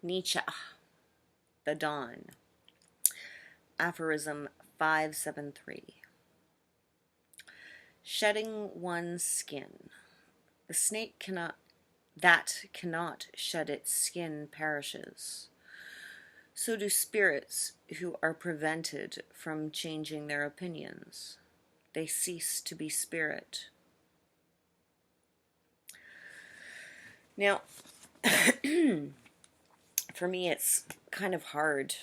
Nietzsche, The Dawn, Aphorism 573. Shedding one's skin. The snake cannot shed its skin perishes. So do spirits who are prevented from changing their opinions. They cease to be spirit. Now, for me, it's kind of hard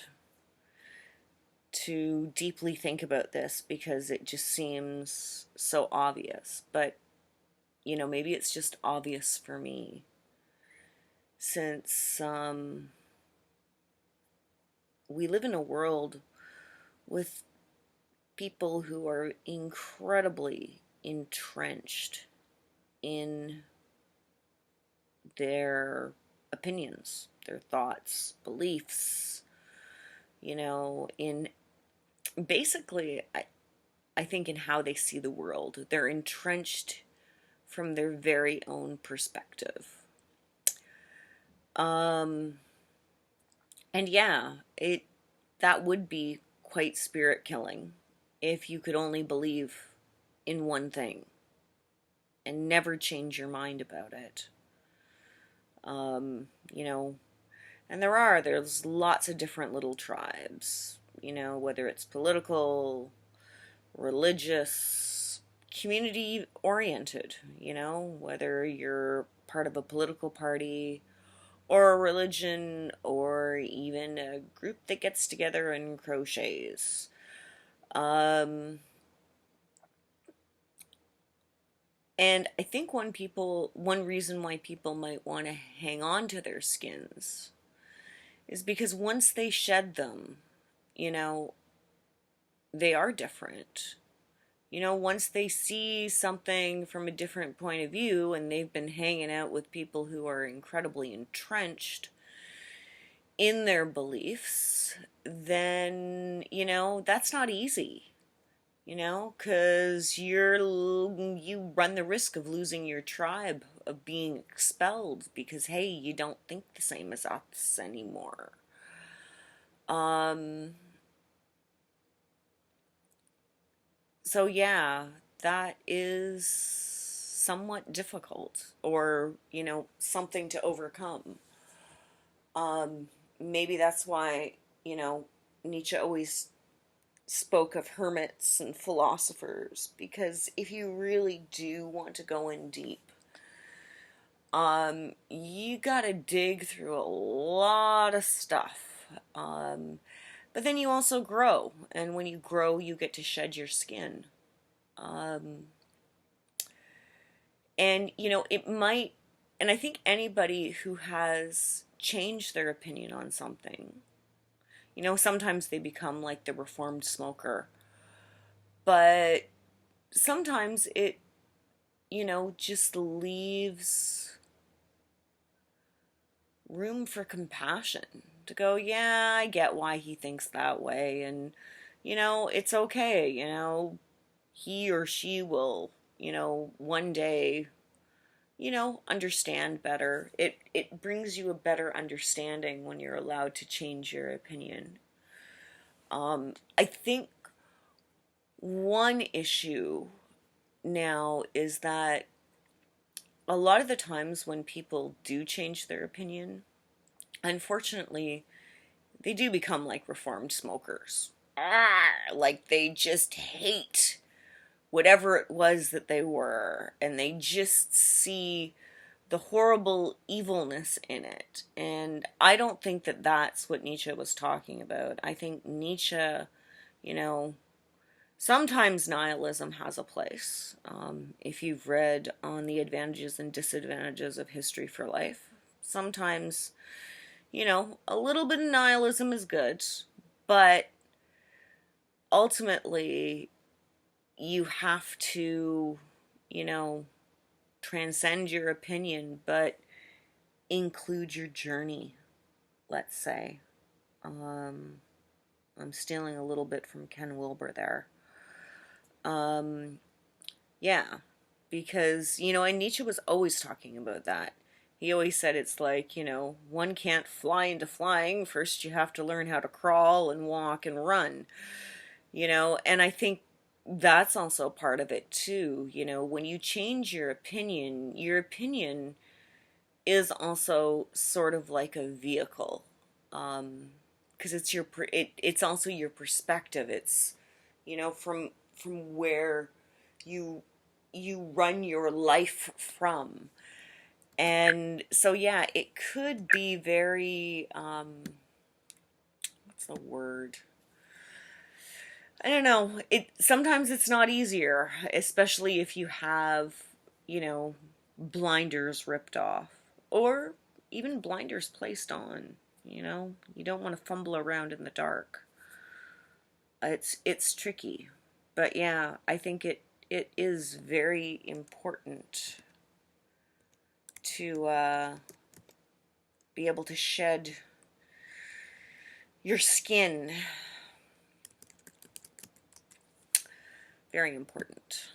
to deeply think about this because it just seems so obvious. But, maybe it's just obvious for me since we live in a world with people who are incredibly entrenched in their opinions, their thoughts, beliefs, in basically, I think in how they see the world. They're entrenched from their very own perspective. And yeah, that would be quite spirit killing if you could only believe in one thing and never change your mind about it. And there's lots of different little tribes, whether it's political, religious, community oriented, whether you're part of a political party or a religion or even a group that gets together and crochets. And I think one reason why people might want to hang on to their skins is because once they shed them, they are different. Once they see something from a different point of view and they've been hanging out with people who are incredibly entrenched in their beliefs, then, that's not easy. Because you run the risk of losing your tribe, of being expelled because, hey, you don't think the same as us anymore. So yeah, that is somewhat difficult, or, something to overcome. Maybe that's why, Nietzsche always spoke of hermits and philosophers, because if you really do want to go in deep, you gotta dig through a lot of stuff. But then you also grow, and when you grow, you get to shed your skin. And, it might, and I think anybody who has changed their opinion on something, sometimes they become like the reformed smoker, but sometimes it, just leaves room for compassion to go, yeah, I get why he thinks that way, and, it's okay, he or she will, one day, understand better. It brings you a better understanding when you're allowed to change your opinion. I think one issue now is that a lot of the times when people do change their opinion, unfortunately, they do become like reformed smokers. Like they just hate whatever it was that they were, and they just see the horrible evilness in it. And I don't think that that's what Nietzsche was talking about. I think Nietzsche, sometimes nihilism has a place. If you've read on the advantages and disadvantages of history for life, sometimes, a little bit of nihilism is good, but ultimately, you have to, transcend your opinion, but include your journey, let's say. I'm stealing a little bit from Ken Wilber there. Yeah, because, and Nietzsche was always talking about that. He always said it's like, one can't fly into flying. First, you have to learn how to crawl and walk and run, and I think that's also part of it too. When you change your opinion is also sort of like a vehicle, because it's also your perspective. It's from where you run your life from. And so yeah, it could be very what's the word, I don't know, it sometimes it's not easier, especially if you have blinders ripped off, or even blinders placed on. You don't want to fumble around in the dark. It's tricky. But yeah, I think it is very important to be able to shed your skin. Very important.